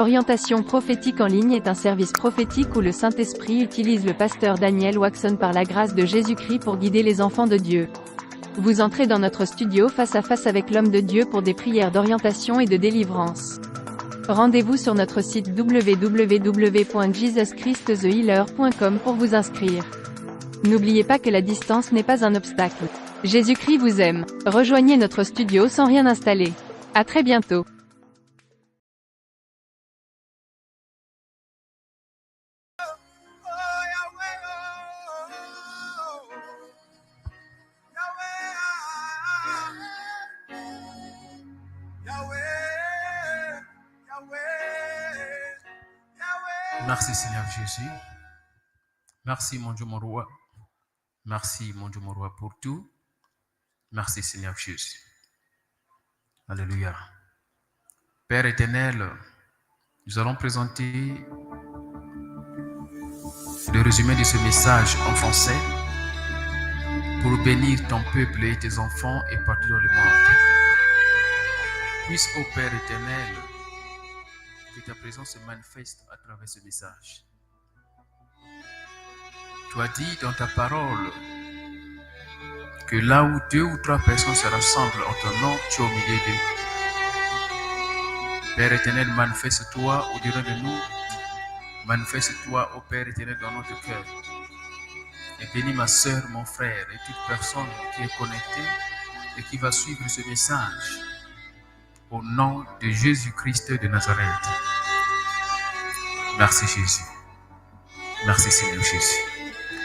Orientation prophétique en ligne est un service prophétique où le Saint-Esprit utilise le pasteur Daniel Waxon par la grâce de Jésus-Christ pour guider les enfants de Dieu. Vous entrez dans notre studio face à face avec l'homme de Dieu pour des prières d'orientation et de délivrance. Rendez-vous sur notre site www.jesuschristthehealer.com pour vous inscrire. N'oubliez pas que la distance n'est pas un obstacle. Jésus-Christ vous aime. Rejoignez notre studio sans rien installer. À très bientôt. Merci Seigneur Jésus. Merci mon Dieu mon roi. Merci mon Dieu mon roi pour tout. Merci Seigneur Jésus. Alléluia. Père éternel, nous allons présenter le résumé de ce message en français pour bénir ton peuple et tes enfants et partout dans le monde. Puisse, ô Père éternel, que ta présence se manifeste à travers ce message. Tu as dit dans ta parole que là où 2 ou 3 personnes se rassemblent en ton nom, tu es au milieu d'eux. Père éternel, manifeste-toi au-delà de nous. Manifeste-toi, ô Père éternel, dans notre cœur. Et bénis ma soeur, mon frère et toute personne qui est connectée et qui va suivre ce message. Au nom de Jésus-Christ de Nazareth. Merci Jésus. Merci Seigneur Jésus.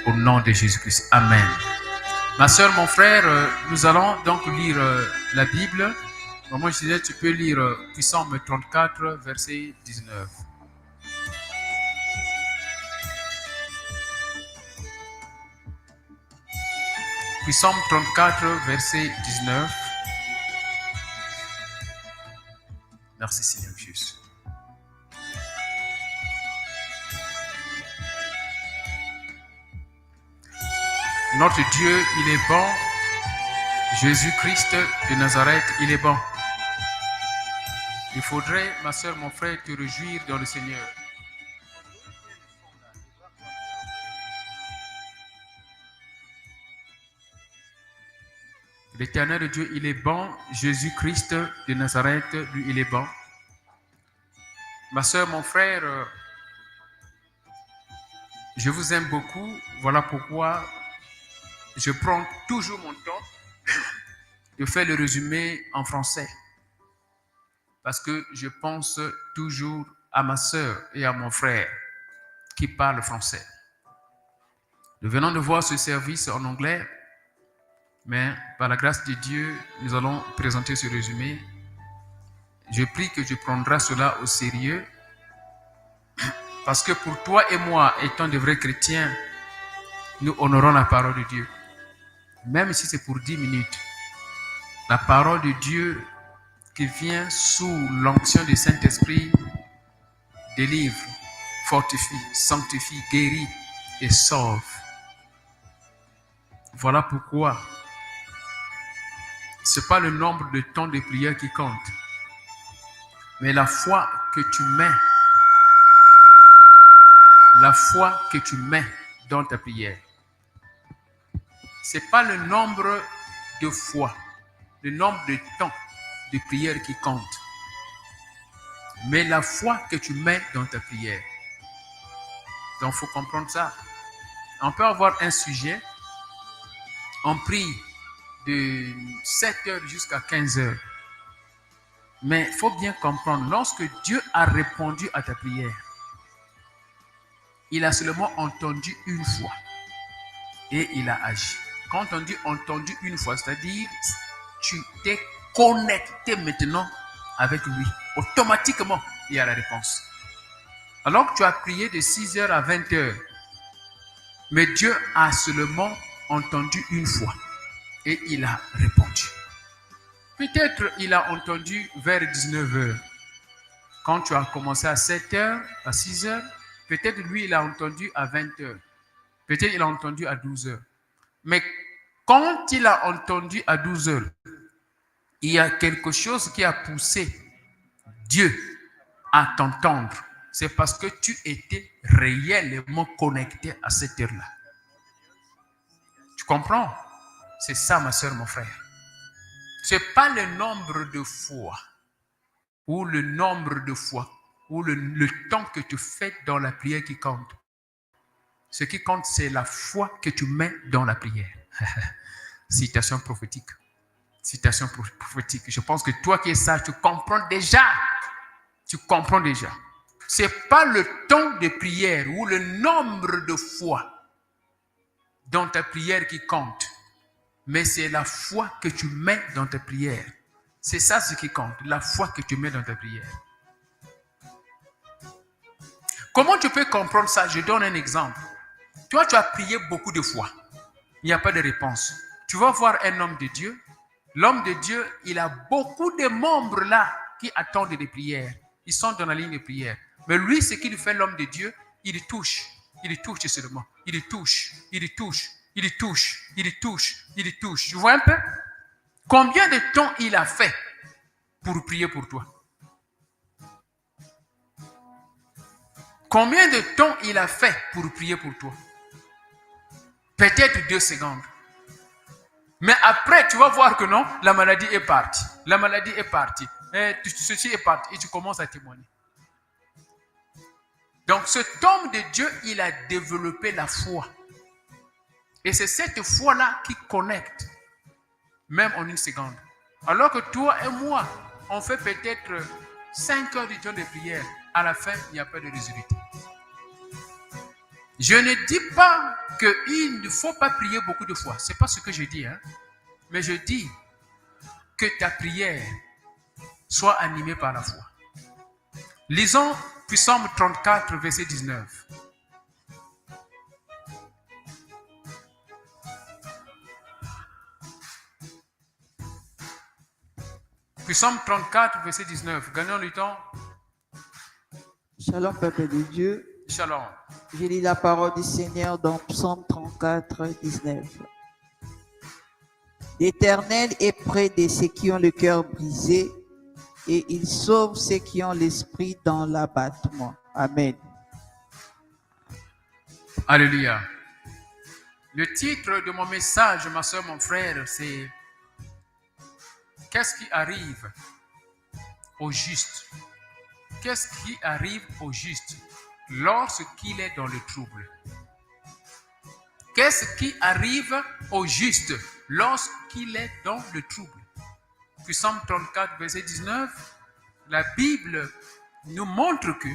Au nom de Jésus-Christ. Amen. Ma soeur, mon frère, nous allons donc lire la Bible. Moi, je disais, tu peux lire Psaume 34, verset 19. Psaume 34, verset 19. Merci Seigneur Jésus. Notre Dieu, il est bon. Jésus-Christ de Nazareth, il est bon. Il faudrait, ma soeur, mon frère, te réjouir dans le Seigneur. L'Éternel Dieu, il est bon. Jésus-Christ de Nazareth, lui, il est bon. Ma soeur, mon frère, je vous aime beaucoup. Voilà pourquoi je prends toujours mon temps de faire le résumé en français. Parce que je pense toujours à ma soeur et à mon frère qui parlent français. Nous venons de voir ce service en anglais, mais par la grâce de Dieu, nous allons présenter ce résumé. Je prie que tu prendras cela au sérieux, parce que pour toi et moi, étant de vrais chrétiens, nous honorons la parole de Dieu. Même si c'est pour 10 minutes, la parole de Dieu qui vient sous l'onction du Saint-Esprit délivre, fortifie, sanctifie, guérit et sauve. Voilà pourquoi ce n'est pas le nombre de temps de prière qui compte, mais la foi que tu mets dans ta prière. Ce n'est pas le nombre de fois, le nombre de temps de prière qui compte, mais la foi que tu mets dans ta prière. Donc, il faut comprendre ça. On peut avoir un sujet, on prie de 7 heures jusqu'à 15 heures. Mais il faut bien comprendre, lorsque Dieu a répondu à ta prière, il a seulement entendu une fois et il a agi. Quand on dit entendu une fois, c'est-à-dire tu t'es connecté maintenant avec lui. Automatiquement, il y a la réponse. Alors que tu as prié de 6 heures à 20 heures, mais Dieu a seulement entendu une fois et il a répondu. Peut-être il a entendu vers 19 heures. Quand tu as commencé à 7 heures, à 6 heures, peut-être lui il a entendu à 20 heures. Peut-être il a entendu à 12 heures. Mais quand il a entendu à 12 heures, il y a quelque chose qui a poussé Dieu à t'entendre, c'est parce que tu étais réellement connecté à cette heure-là. Tu comprends? C'est ça, ma soeur, mon frère. Ce n'est pas le nombre de fois ou le nombre de fois ou le temps que tu fais dans la prière qui compte. Ce qui compte, c'est la foi que tu mets dans la prière. Citation prophétique. Citation prophétique. Je pense que toi qui es sage, tu comprends déjà. Tu comprends déjà. Ce n'est pas le temps de prière ou le nombre de fois dans ta prière qui compte, mais c'est la foi que tu mets dans ta prière. C'est ça ce qui compte, la foi que tu mets dans ta prière. Comment tu peux comprendre ça? Je donne un exemple. Toi, tu as prié beaucoup de fois. Il n'y a pas de réponse. Tu vas voir un homme de Dieu. L'homme de Dieu, il a beaucoup de membres là qui attendent des prières. Ils sont dans la ligne de prière. Mais lui, ce qu'il fait, l'homme de Dieu, il touche. Il touche seulement. Il touche. Il touche. Il touche. Il touche. Il touche. Tu vois un peu? Combien de temps il a fait pour prier pour toi? Combien de temps il a fait pour prier pour toi? Peut-être 2 secondes. Mais après, tu vas voir que non, la maladie est partie. La maladie est partie. Ceci est parti. Et tu commences à témoigner. Donc, cet homme de Dieu, il a développé la foi. Et c'est cette foi-là qui connecte, même en 1 seconde. Alors que toi et moi, on fait peut-être 5 heures du temps de prière. À la fin, il n'y a pas de résultat. Je ne dis pas qu'il ne faut pas prier beaucoup de fois. Ce n'est pas ce que je dis. Mais je dis que ta prière soit animée par la foi. Lisons Psaume 34, verset 19. Psaume 34, verset 19. Gagnons du temps. Shalom, peuple de Dieu. Shalom. Je lis la parole du Seigneur dans Psaume 34, 19. L'Éternel est près de ceux qui ont le cœur brisé et il sauve ceux qui ont l'esprit dans l'abattement. Amen. Alléluia. Le titre de mon message, ma soeur, mon frère, c'est « Qu'est-ce qui arrive au juste ?» Qu'est-ce qui arrive au juste lorsqu'il est dans le trouble? Qu'est-ce qui arrive au juste lorsqu'il est dans le trouble? Psaume 34, verset 19, la Bible nous montre que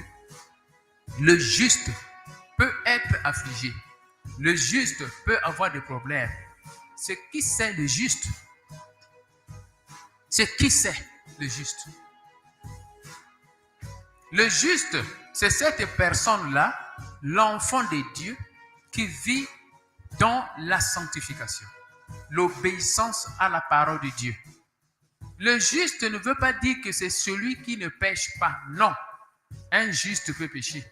le juste peut être affligé. Le juste peut avoir des problèmes. C'est qui c'est le juste? C'est qui c'est le juste? Le juste, c'est cette personne-là, l'enfant de Dieu, qui vit dans la sanctification, l'obéissance à la parole de Dieu. Le juste ne veut pas dire que c'est celui qui ne pêche pas. Non, un juste peut pécher,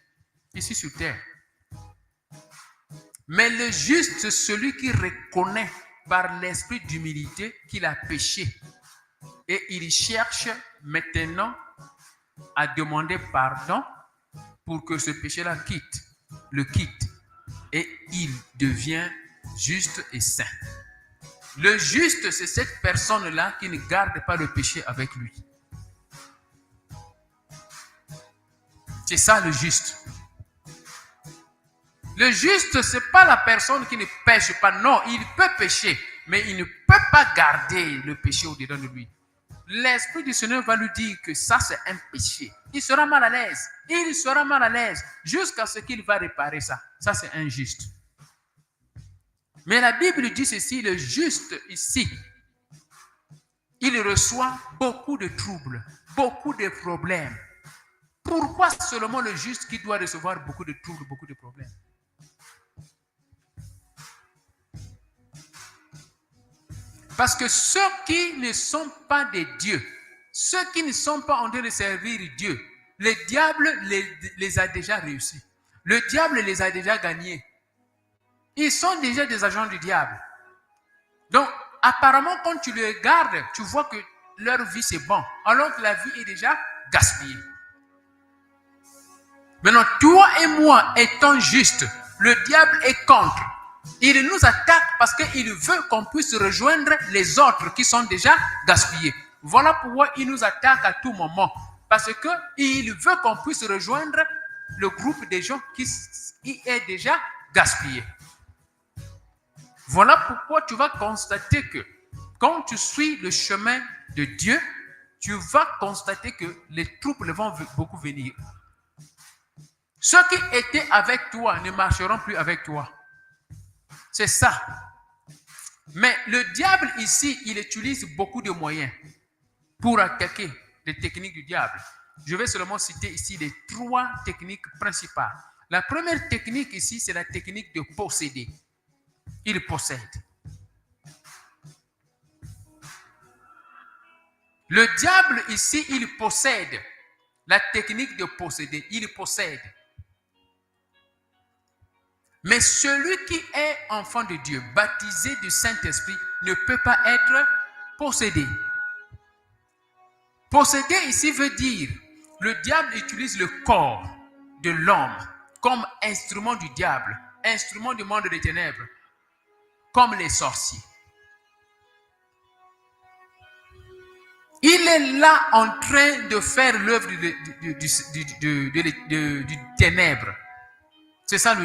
ici sur terre. Mais le juste, c'est celui qui reconnaît par l'esprit d'humilité qu'il a péché. Et il cherche maintenant à demander pardon pour que ce péché-là le quitte. Et il devient juste et saint. Le juste, c'est cette personne-là qui ne garde pas le péché avec lui. C'est ça le juste. Le juste, ce n'est pas la personne qui ne pêche pas. Non, il peut pécher, mais il ne peut pas garder le péché au-dedans de lui. L'Esprit du Seigneur va lui dire que ça, c'est un péché. Il sera mal à l'aise. Il sera mal à l'aise jusqu'à ce qu'il va réparer ça. Ça, c'est injuste. Mais la Bible dit ceci, le juste ici, il reçoit beaucoup de troubles, beaucoup de problèmes. Pourquoi seulement le juste qui doit recevoir beaucoup de troubles, beaucoup de problèmes? Parce que ceux qui ne sont pas de Dieu, ceux qui ne sont pas en train de servir Dieu, le diable les a déjà réussis. Le diable les a déjà gagnés. Ils sont déjà des agents du diable. Donc, apparemment, quand tu les regardes, tu vois que leur vie c'est bon, alors que la vie est déjà gaspillée. Maintenant, toi et moi étant justes, le diable est contre. Il nous attaque parce qu'il veut qu'on puisse rejoindre les autres qui sont déjà gaspillés. Voilà pourquoi il nous attaque à tout moment. Parce qu'il veut qu'on puisse rejoindre le groupe des gens qui est déjà gaspillé. Voilà pourquoi tu vas constater que quand tu suis le chemin de Dieu, tu vas constater que les troubles vont beaucoup venir. Ceux qui étaient avec toi ne marcheront plus avec toi. C'est ça. Mais le diable ici, il utilise beaucoup de moyens pour attaquer les techniques du diable. Je vais seulement citer ici les 3 techniques principales. La première technique ici, c'est la technique de posséder. Il possède. Le diable ici, il possède. La technique de posséder, il possède. Mais celui qui est enfant de Dieu, baptisé du Saint-Esprit, ne peut pas être possédé. Posséder ici veut dire, le diable utilise le corps de l'homme comme instrument du diable, instrument du monde des ténèbres, comme les sorciers. Il est là en train de faire l'œuvre du ténèbre. C'est ça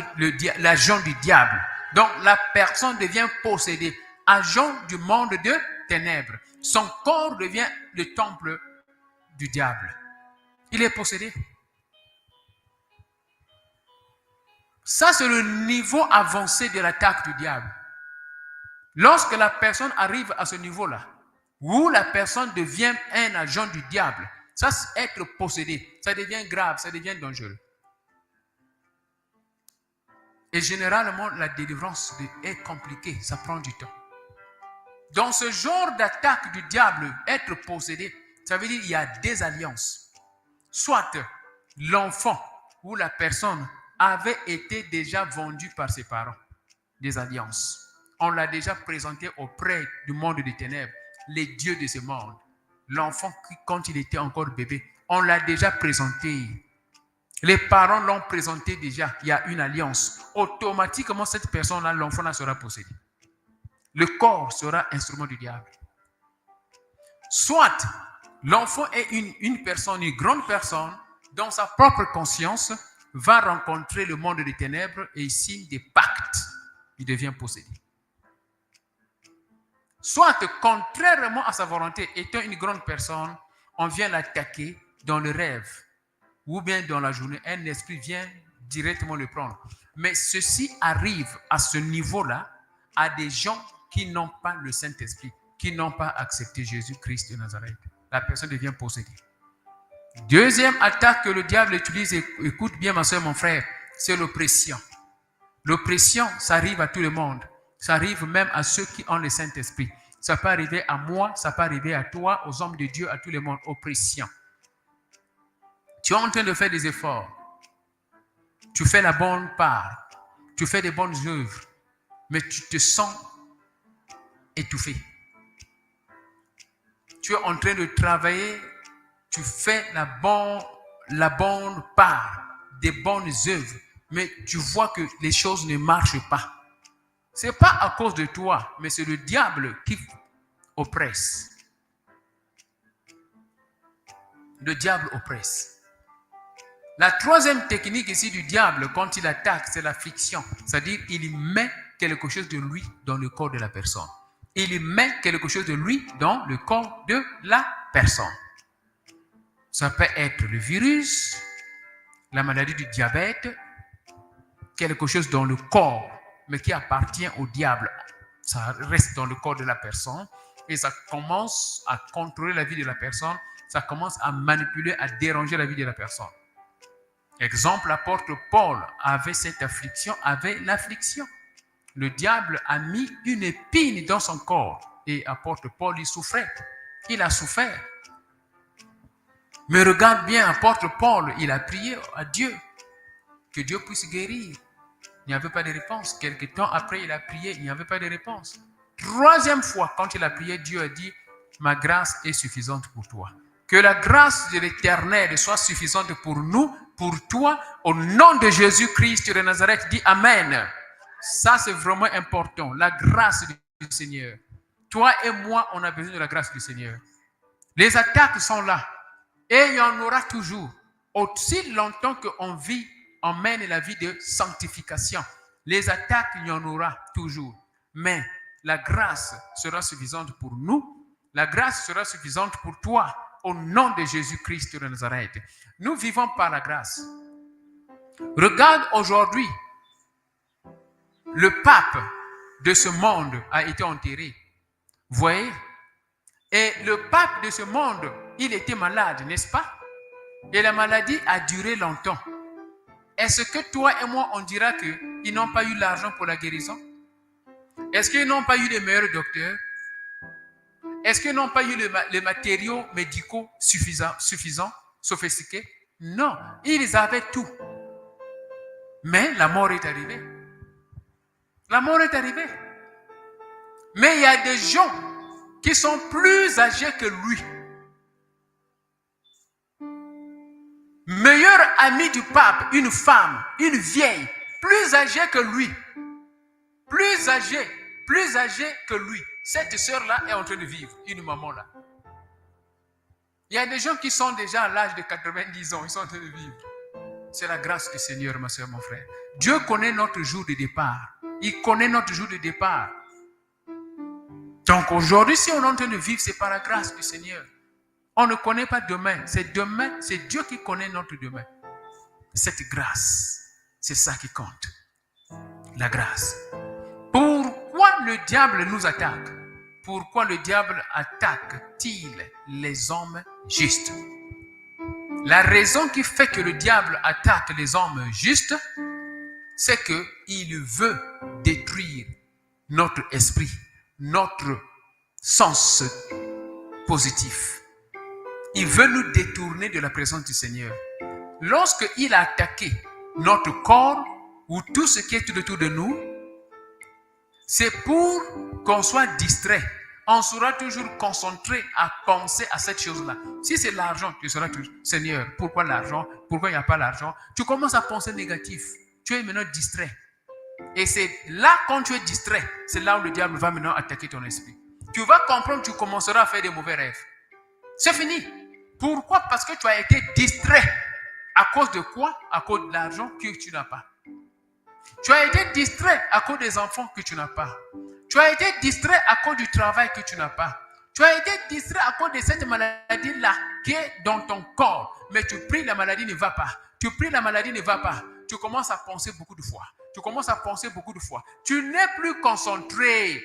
l'agent du diable. Donc la personne devient possédée, agent du monde de ténèbres. Son corps devient le temple du diable. Il est possédé. Ça, c'est le niveau avancé de l'attaque du diable. Lorsque la personne arrive à ce niveau-là, où la personne devient un agent du diable, ça, c'est être possédé. Ça devient grave, ça devient dangereux. Et généralement, la délivrance est compliquée, ça prend du temps. Dans ce genre d'attaque du diable, être possédé, ça veut dire qu'il y a des alliances. Soit l'enfant ou la personne avait été déjà vendu par ses parents, des alliances. On l'a déjà présenté auprès du monde des ténèbres, les dieux de ce monde. L'enfant, quand il était encore bébé, on l'a déjà présenté. Les parents l'ont présenté déjà, il y a une alliance. Automatiquement, cette personne-là, l'enfant-là sera possédé. Le corps sera instrument du diable. Soit l'enfant est une personne, une grande personne, dans sa propre conscience, va rencontrer le monde des ténèbres et il signe des pactes. Il devient possédé. Soit, contrairement à sa volonté, étant une grande personne, on vient l'attaquer dans le rêve ou bien dans la journée. Un esprit vient directement le prendre. Mais ceci arrive à ce niveau-là à des gens qui n'ont pas le Saint-Esprit, qui n'ont pas accepté Jésus-Christ de Nazareth. La personne devient possédée. Deuxième attaque que le diable utilise, écoute bien ma soeur, mon frère, c'est l'oppression. L'oppression, ça arrive à tout le monde. Ça arrive même à ceux qui ont le Saint-Esprit. Ça peut arriver à moi, ça peut arriver à toi, aux hommes de Dieu, à tout le monde. Oppression. Tu es en train de faire des efforts. Tu fais la bonne part. Tu fais des bonnes œuvres. Mais tu te sens étouffé. Tu es en train de travailler. Tu fais la bonne part, des bonnes œuvres. Mais tu vois que les choses ne marchent pas. Ce n'est pas à cause de toi, mais c'est le diable qui oppresse. Le diable oppresse. La troisième technique ici du diable, quand il attaque, c'est l'affliction. C'est-à-dire qu'il met quelque chose de lui dans le corps de la personne. Il met quelque chose de lui dans le corps de la personne. Ça peut être le virus, la maladie du diabète, quelque chose dans le corps, mais qui appartient au diable. Ça reste dans le corps de la personne et ça commence à contrôler la vie de la personne, ça commence à manipuler, à déranger la vie de la personne. Exemple, l'apôtre Paul avait cette affliction, avait l'affliction. Le diable a mis une épine dans son corps et apôtre Paul, il souffrait. Il a souffert. Mais regarde bien, apôtre Paul, il a prié à Dieu que Dieu puisse guérir. Il n'y avait pas de réponse. Quelque temps après, il a prié, il n'y avait pas de réponse. Troisième fois, quand il a prié, Dieu a dit, ma grâce est suffisante pour toi. Que la grâce de l'Éternel soit suffisante pour nous, pour toi, au nom de Jésus-Christ de Nazareth. Dis Amen. Ça, c'est vraiment important. La grâce du Seigneur. Toi et moi, on a besoin de la grâce du Seigneur. Les attaques sont là. Et il y en aura toujours. Aussi longtemps qu'on vit, on mène la vie de sanctification. Les attaques, il y en aura toujours. Mais la grâce sera suffisante pour nous. La grâce sera suffisante pour toi. Au nom de Jésus-Christ de Nazareth. Nous vivons par la grâce. Regarde aujourd'hui. Le pape de ce monde a été enterré. Vous voyez? Et le pape de ce monde, il était malade, n'est-ce pas? Et la maladie a duré longtemps. Est-ce que toi et moi, on dira qu'ils n'ont pas eu l'argent pour la guérison? Est-ce qu'ils n'ont pas eu les meilleurs docteurs? Est-ce qu'ils n'ont pas eu les matériaux médicaux suffisants, sophistiqués? Non, ils avaient tout. Mais la mort est arrivée. La mort est arrivée. Mais il y a des gens qui sont plus âgés que lui. Meilleur ami du pape, une femme, une vieille, plus âgée que lui. Plus âgée que lui. Cette sœur-là est en train de vivre, une maman-là. Il y a des gens qui sont déjà à l'âge de 90 ans, ils sont en train de vivre. C'est la grâce du Seigneur, ma soeur, mon frère. Dieu connaît notre jour de départ. Il connaît notre jour de départ. Donc aujourd'hui, si on est en train de vivre, c'est par la grâce du Seigneur. On ne connaît pas demain. C'est Dieu qui connaît notre demain. Cette grâce, c'est ça qui compte. La grâce. Pourquoi le diable nous attaque? Pourquoi le diable attaque-t-il les hommes justes? La raison qui fait que le diable attaque les hommes justes, c'est qu'il veut détruire notre esprit, notre sens positif. Il veut nous détourner de la présence du Seigneur. Lorsqu'il a attaqué notre corps ou tout ce qui est tout autour de nous, c'est pour qu'on soit distrait. On sera toujours concentré à penser à cette chose-là. Si c'est l'argent, tu seras toujours, Seigneur, pourquoi l'argent? Pourquoi il n'y a pas l'argent? Tu commences à penser négatif. Tu es maintenant distrait. Et c'est là, quand tu es distrait, c'est là où le diable va maintenant attaquer ton esprit. Tu vas comprendre, tu commenceras à faire des mauvais rêves. C'est fini. Pourquoi? Parce que tu as été distrait. À cause de quoi? À cause de l'argent que tu n'as pas. Tu as été distrait à cause des enfants que tu n'as pas. Tu as été distrait à cause du travail que tu n'as pas. Tu as été distrait à cause de cette maladie-là qui est dans ton corps. Mais tu pries, la maladie ne va pas. Tu pries, la maladie ne va pas. Tu commences à penser beaucoup de fois. Tu n'es plus concentré.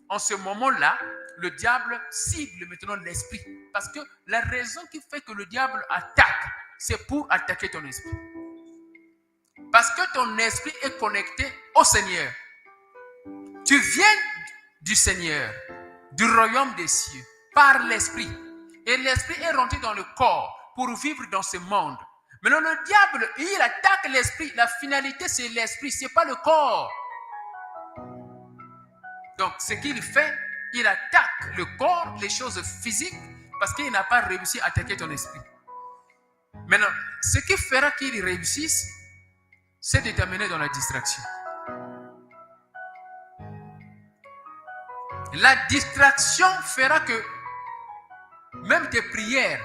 En ce moment-là, le diable cible maintenant l'esprit. Parce que la raison qui fait que le diable attaque, c'est pour attaquer ton esprit. Parce que ton esprit est connecté au Seigneur. Tu viens du Seigneur, du royaume des cieux, par l'esprit. Et l'esprit est rentré dans le corps pour vivre dans ce monde. Maintenant, le diable, il attaque l'esprit. La finalité, c'est l'esprit, ce n'est pas le corps. Donc, ce qu'il fait, il attaque le corps, les choses physiques, parce qu'il n'a pas réussi à attaquer ton esprit. Maintenant, ce qui fera qu'il réussisse, c'est de t'amener dans la distraction. La distraction fera que même tes prières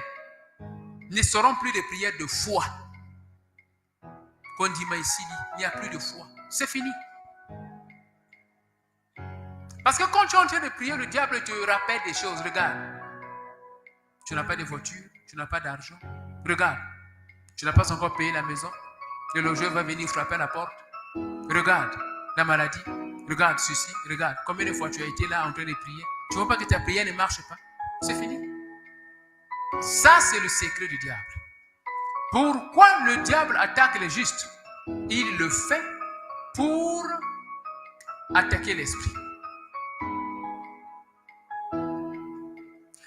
ne seront plus des prières de foi. Qu'on dit, mais ici, il n'y a plus de foi. C'est fini. Parce que quand tu es en train de prier, le diable te rappelle des choses. Regarde, tu n'as pas de voiture, tu n'as pas d'argent. Regarde, tu n'as pas encore payé la maison. Le logeur va venir frapper à la porte. Regarde, la maladie. Regarde ceci, regarde. Combien de fois tu as été là en train de prier? Tu ne vois pas que ta prière ne marche pas? C'est fini. Ça, c'est le secret du diable. Pourquoi le diable attaque les justes? Il le fait pour attaquer l'esprit.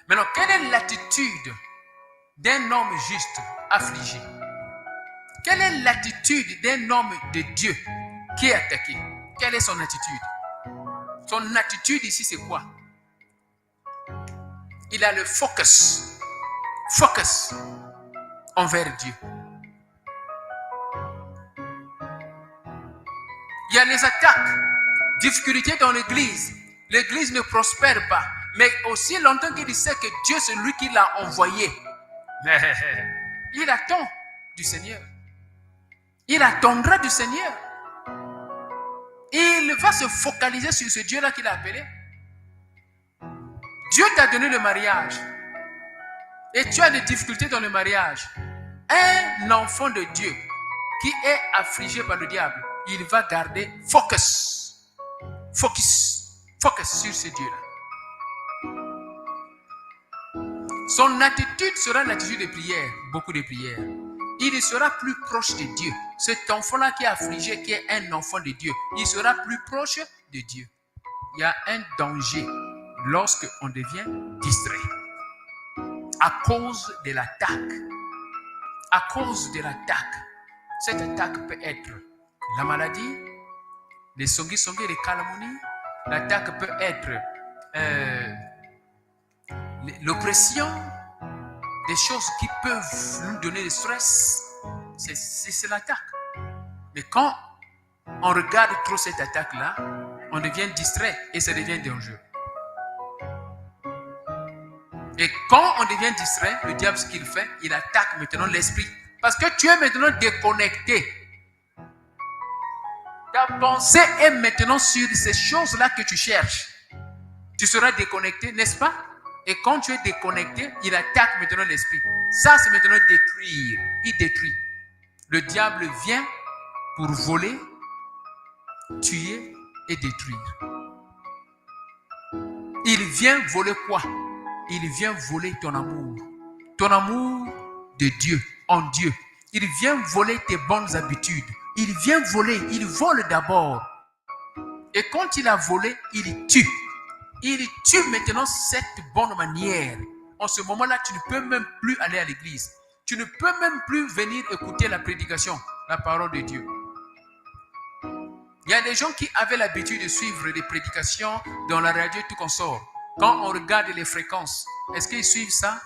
Maintenant, quelle est l'attitude d'un homme juste affligé? Quelle est l'attitude d'un homme de Dieu qui est attaqué? Quelle est son attitude? Son attitude ici, c'est quoi? Il a le focus envers Dieu. Il y a les attaques, difficultés dans l'église. L'église ne prospère pas. Mais aussi longtemps qu'il sait que Dieu, c'est lui qui l'a envoyé. Il attend du Seigneur. Il attendra du Seigneur. Il va se focaliser sur ce Dieu-là qu'il a appelé. Dieu t'a donné le mariage. Et tu as des difficultés dans le mariage. Un enfant de Dieu qui est affligé par le diable, il va garder focus sur ce Dieu-là. Son attitude sera l'attitude de prière, beaucoup de prières. Il sera plus proche de Dieu. Cet enfant-là qui est affligé, qui est un enfant de Dieu, il sera plus proche de Dieu. Il y a un danger lorsque on devient distrait à cause de l'attaque. À cause de l'attaque. Cette attaque peut être la maladie, les songi-songi, les calomnies. L'attaque peut être l'oppression, des choses qui peuvent nous donner du stress. C'est l'attaque. Mais quand on regarde trop cette attaque-là, on devient distrait et ça devient dangereux. Et quand on devient distrait, le diable, ce qu'il fait, il attaque maintenant l'esprit. Parce que tu es maintenant déconnecté. Ta pensée est maintenant sur ces choses-là que tu cherches. Tu seras déconnecté, n'est-ce pas? Et quand tu es déconnecté, il attaque maintenant l'esprit. Ça, c'est maintenant détruire. Il détruit. Le diable vient pour voler, tuer et détruire. Il vient voler quoi? Il vient voler ton amour. Ton amour de Dieu, en Dieu. Il vient voler tes bonnes habitudes. Il vient voler, il vole d'abord. Et quand il a volé, il tue. Il tue maintenant cette bonne manière. En ce moment-là, tu ne peux même plus aller à l'église. Tu ne peux même plus venir écouter la prédication, la parole de Dieu. Il y a des gens qui avaient l'habitude de suivre des prédications dans la radio et tout consort. Quand on regarde les fréquences, est-ce qu'ils suivent ça?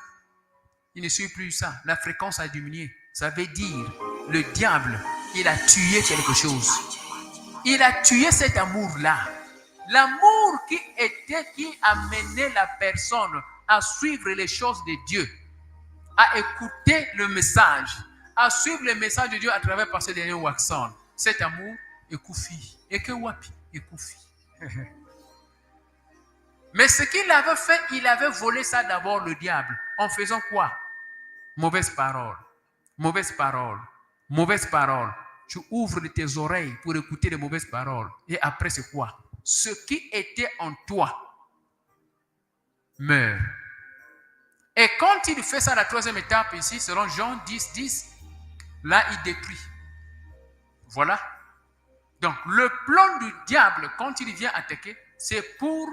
Ils ne suivent plus ça. La fréquence a diminué. Ça veut dire, le diable, il a tué quelque chose. Il a tué cet amour-là. L'amour qui amenait la personne à suivre les choses de Dieu, à écouter le message, à suivre le message de Dieu à travers Pasteur Daniel Waxon. Cet amour est koufi. Et que wapi est koufi. Mais ce qu'il avait fait, il avait volé ça d'abord le diable. En faisant quoi? Mauvaise parole. Mauvaise parole. Mauvaise parole. Tu ouvres tes oreilles pour écouter les mauvaises paroles. Et après, c'est quoi? Ce qui était en toi meurt. Et quand il fait ça, la troisième étape ici, selon Jean 10, 10, là, il détruit. Voilà. Donc, le plan du diable, quand il vient attaquer, c'est pour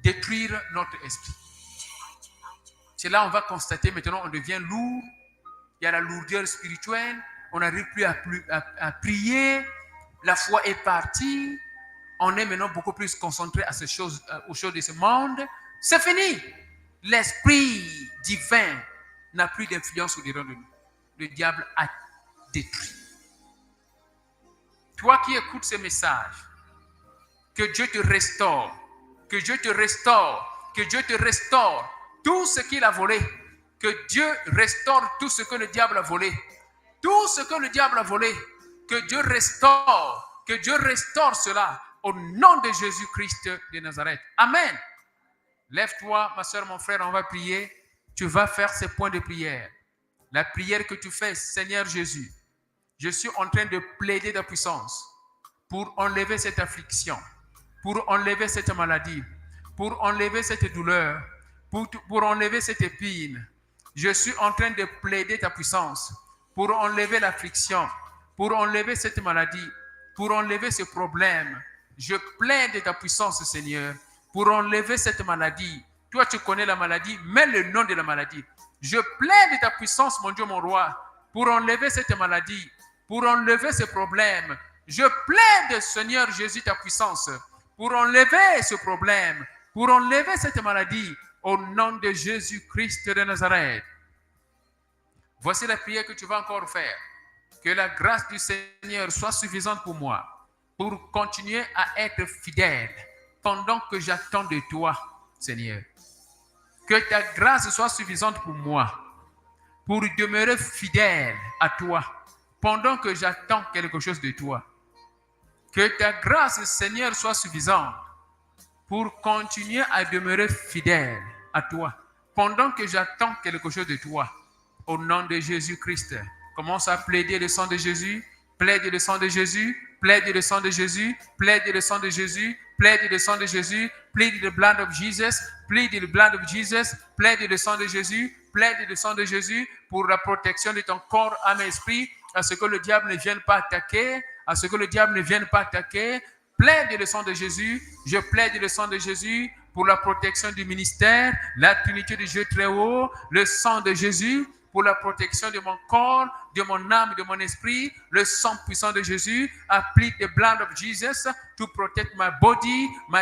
détruire notre esprit. C'est là on va constater maintenant, on devient lourd. Il y a la lourdeur spirituelle. On n'arrive plus à prier. La foi est partie. On est maintenant beaucoup plus concentré à ces choses, aux choses de ce monde. C'est fini. L'esprit divin n'a plus d'influence au-dedans de nous. Le diable a détruit. Toi qui écoutes ce message, que Dieu te restaure, que Dieu te restaure, que Dieu te restaure tout ce qu'il a volé, que Dieu restaure tout ce que le diable a volé, tout ce que le diable a volé, que Dieu restaure cela au nom de Jésus-Christ de Nazareth. Amen. Lève-toi, ma soeur, mon frère, on va prier. Tu vas faire ces points de prière. La prière que tu fais, Seigneur Jésus, je suis en train de plaider ta puissance pour enlever cette affliction, pour enlever cette maladie, pour enlever cette douleur, pour enlever cette épine. Je suis en train de plaider ta puissance pour enlever l'affliction, pour enlever cette maladie, pour enlever ce problème. Je plaide ta puissance, Seigneur, pour enlever cette maladie. Toi, tu connais la maladie, mets le nom de la maladie. Je plaide ta puissance, mon Dieu, mon roi, pour enlever cette maladie, pour enlever ce problème. Je plaide, Seigneur Jésus, ta puissance pour enlever ce problème, pour enlever cette maladie, au nom de Jésus-Christ de Nazareth. Voici la prière que tu vas encore faire. Que la grâce du Seigneur soit suffisante pour moi, pour continuer à être fidèle pendant que j'attends de toi, Seigneur. Que ta grâce soit suffisante pour moi, pour demeurer fidèle à toi pendant que j'attends quelque chose de toi. Que ta grâce, Seigneur, soit suffisante pour continuer à demeurer fidèle à toi pendant que j'attends quelque chose de toi. Au nom de Jésus-Christ, commence à plaider le sang de Jésus, plaide le sang de Jésus, plaide le sang de Jésus, plaide le sang de Jésus, plaide le sang de Jésus, plead the blood of Jesus, plead the blood of Jesus, plaide le sang de Jésus, plaide le sang de Jésus pour la protection de ton corps, âme et esprit, à ce que le diable ne vienne pas attaquer, à ce que le diable ne vienne pas attaquer. Plaide le sang de Jésus, je plaide le sang de Jésus pour la protection du ministère, la Trinité du Dieu très haut, le sang de Jésus pour la protection de mon corps, de mon âme, de mon esprit, le sang puissant de Jésus, applique the blood of Jesus to protect my body, my